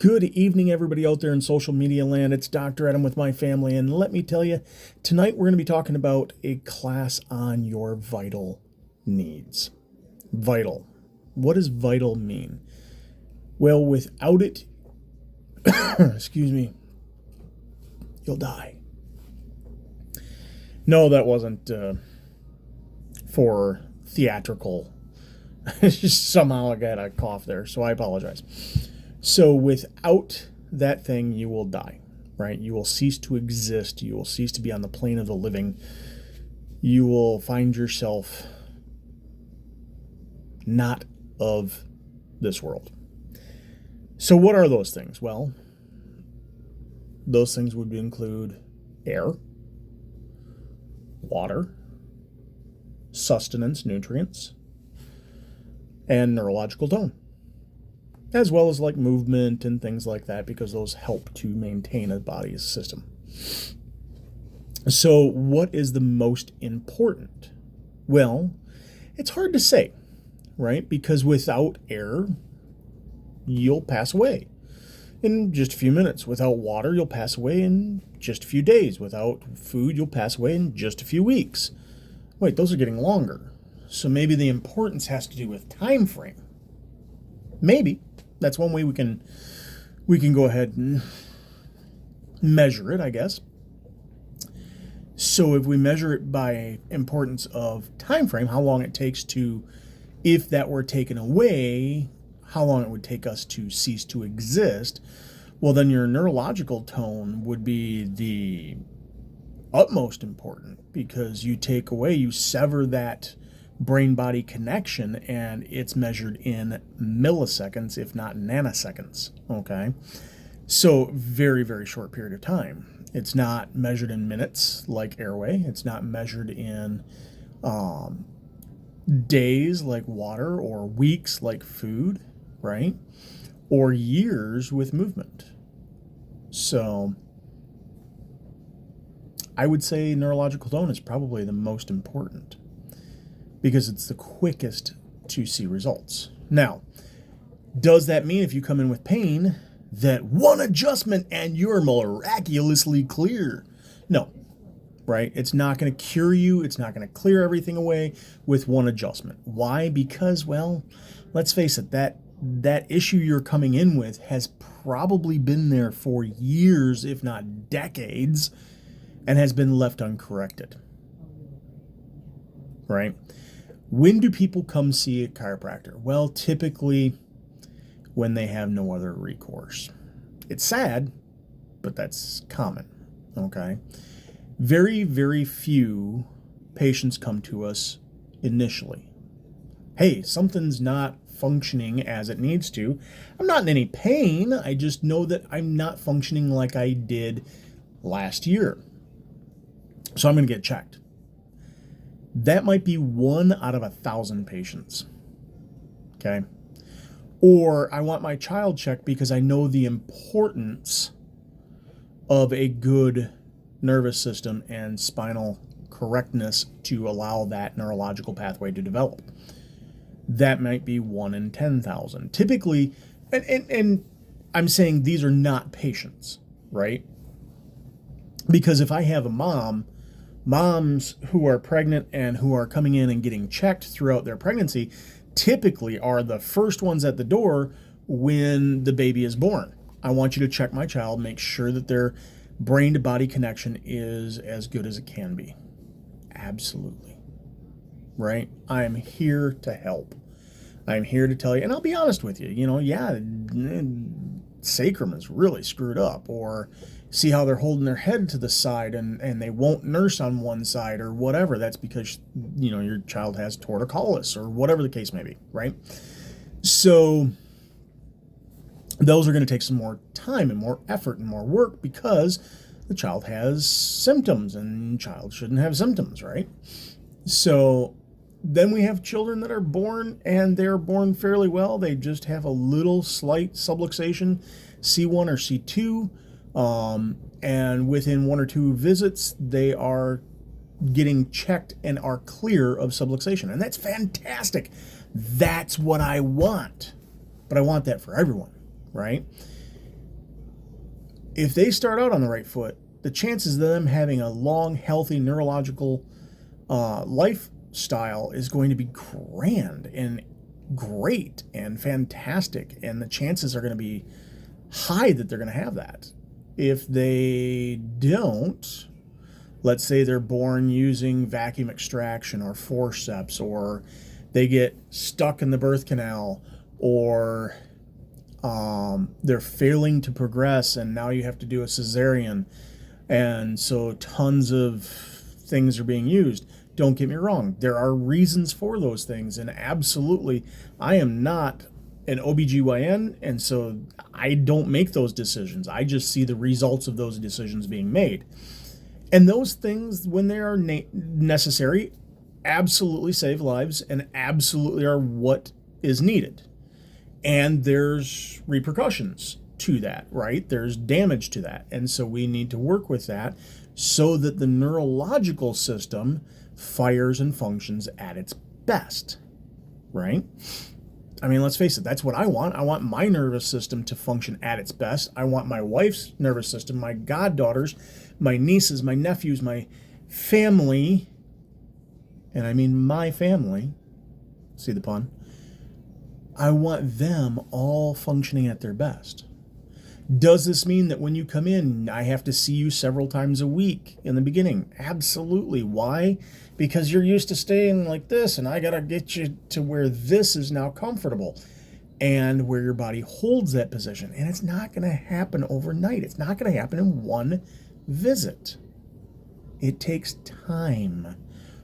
Good evening, everybody out there in social media land. It's Dr. Adam with my family, and let me tell you, tonight we're going to be talking about a class on your vital needs. Vital. What does vital mean? Well, without it, excuse me, you'll die. No, that wasn't for theatrical. It's just somehow I got a cough there, so I apologize. So without that thing, you will die, right? You will cease to exist. You will cease to be on the plane of the living. You will find yourself not of this world. So what are those things? Well, those things would include air, water, sustenance, nutrients, and neurological tone, as well as like movement and things like that, because those help to maintain a body's system. So what is the most important? Well, it's hard to say, right? Because without air, you'll pass away in just a few minutes. Without water, you'll pass away in just a few days. Without food, you'll pass away in just a few weeks. Wait, those are getting longer. So maybe the importance has to do with time frame. Maybe. That's one way we can go ahead and measure it, I guess. So if we measure it by importance of time frame, how long it takes to, if that were taken away, how long it would take us to cease to exist, well, then your neurological tone would be the utmost important, because you take away, you sever that brain-body connection, and it's measured in milliseconds, if not nanoseconds, okay? So very, very short period of time. It's not measured in minutes like airway. It's not measured in days like water, or weeks like food, right? Or years with movement. So I would say neurological tone is probably the most important, because it's the quickest to see results. Now, does that mean if you come in with pain that one adjustment and you're miraculously clear? No, right? It's not going to cure you. It's not going to clear everything away with one adjustment. Why? Because, well, let's face it, that issue you're coming in with has probably been there for years, if not decades, and has been left uncorrected, right? When do people come see a chiropractor? Well, typically when they have no other recourse. It's sad, but that's common, okay? Very, very few patients come to us initially. Hey, something's not functioning as it needs to. I'm not in any pain. I just know that I'm not functioning like I did last year. So I'm going to get checked. That might be 1 out of 1,000 patients, okay? Or I want my child checked because I know the importance of a good nervous system and spinal correctness to allow that neurological pathway to develop. That might be 1 in 10,000. Typically, and I'm saying these are not patients, right? Because if I have a moms who are pregnant and who are coming in and getting checked throughout their pregnancy typically are the first ones at the door when the baby is born. I want you to check my child, make sure that their brain to body connection is as good as it can be. Absolutely. Right? I am here to help. I'm here to tell you, and I'll be honest with you, sacrum is really screwed up, or see how they're holding their head to the side and they won't nurse on one side or whatever. That's because, your child has torticollis or whatever the case may be, right? So those are going to take some more time and more effort and more work, because the child has symptoms and child shouldn't have symptoms, right? So then we have children that are born and they're born fairly well. They just have a little slight subluxation, C1 or C2. And within 1 or 2 visits, they are getting checked and are clear of subluxation. And that's fantastic. That's what I want. But I want that for everyone, right? if they start out on the right foot, the chances of them having a long, healthy neurological lifestyle is going to be grand and great and fantastic, and the chances are going to be high that they're going to have that. If they don't, let's say they're born using vacuum extraction or forceps, or they get stuck in the birth canal, or they're failing to progress and now you have to do a cesarean, and so tons of things are being used. Don't get me wrong, there are reasons for those things, and absolutely, I am not an OBGYN, and so I don't make those decisions. I just see the results of those decisions being made. And those things, when they are necessary, absolutely save lives and absolutely are what is needed. And there's repercussions to that, right? There's damage to that. And so we need to work with that so that the neurological system fires and functions at its best, right? I mean, let's face it, that's what I want. I want my nervous system to function at its best. I want my wife's nervous system, my goddaughters, my nieces, my nephews, my family, and I mean my family, see the pun? I want them all functioning at their best. Does this mean that when you come in, I have to see you several times a week in the beginning? Absolutely. Why? Because you're used to staying like this, and I got to get you to where this is now comfortable and where your body holds that position. And it's not going to happen overnight. It's not going to happen in one visit. It takes time,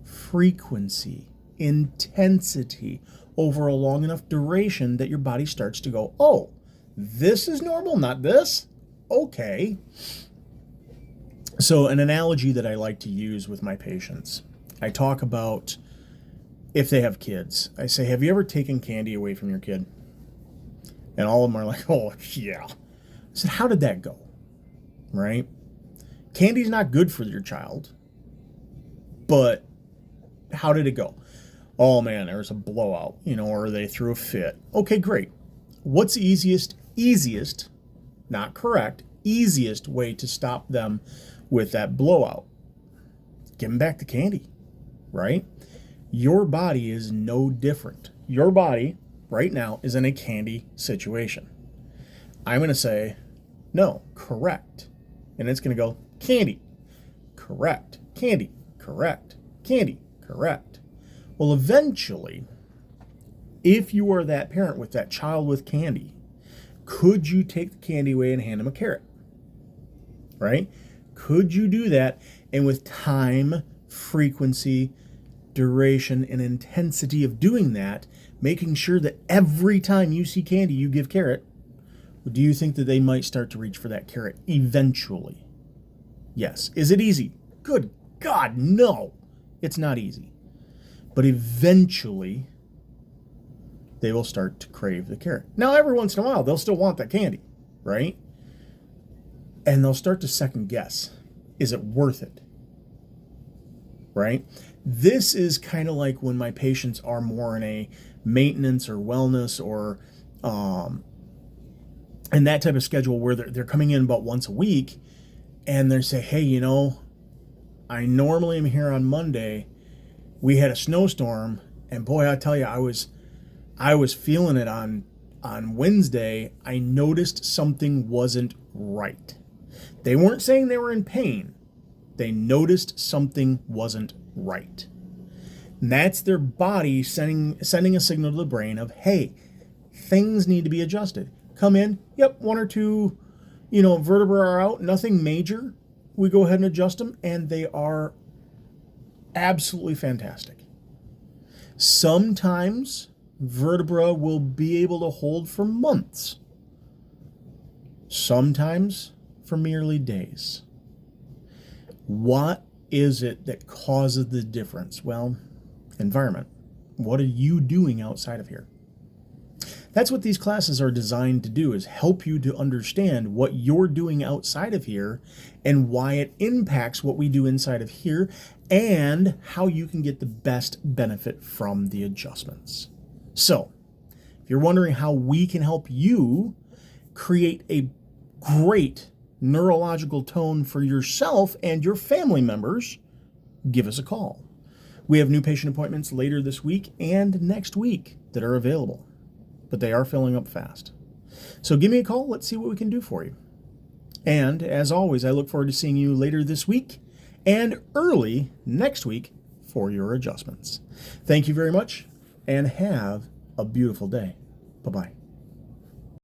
frequency, intensity over a long enough duration that your body starts to go, oh, this is normal, not this? Okay. So an analogy that I like to use with my patients, I talk about if they have kids. I say, have you ever taken candy away from your kid? And all of them are like, oh, yeah. I said, how did that go? Right? Candy's not good for your child, but how did it go? Oh man, there was a blowout, or they threw a fit. Okay, great. What's the easiest, not correct, easiest way to stop them with that blowout? Give them back the candy, right? Your body is no different. Your body right now is in a candy situation. I'm going to say, no, correct. And it's going to go, candy, correct, candy, correct, candy, correct. Well, eventually, if you are that parent with that child with candy, could you take the candy away and hand them a carrot? Right? Could you do that? And with time, frequency, duration, and intensity of doing that, making sure that every time you see candy, you give carrot, do you think that they might start to reach for that carrot eventually? Yes. Is it easy? Good God, no. It's not easy. But eventually, they will start to crave the carrot. Now, every once in a while, they'll still want that candy, right? And they'll start to second guess. Is it worth it? Right? This is kind of like when my patients are more in a maintenance or wellness or in that type of schedule where they're coming in about once a week and they say, hey, I normally am here on Monday. We had a snowstorm, and boy, I tell you, I was feeling it on Wednesday. I noticed something wasn't right. They weren't saying they were in pain. They noticed something wasn't right. And that's their body sending a signal to the brain of, hey, things need to be adjusted. Come in, yep, one or two, vertebrae are out, nothing major. We go ahead and adjust them, and they are absolutely fantastic. Sometimes vertebra will be able to hold for months. Sometimes for merely days. What is it that causes the difference? Well, environment. What are you doing outside of here? That's what these classes are designed to do, is help you to understand what you're doing outside of here and why it impacts what we do inside of here and how you can get the best benefit from the adjustments. So, if you're wondering how we can help you create a great neurological tone for yourself and your family members, give us a call. We have new patient appointments later this week and next week that are available, but they are filling up fast. So give me a call. Let's see what we can do for you. And as always, I look forward to seeing you later this week and early next week for your adjustments. Thank you very much and have a beautiful day. Bye-bye.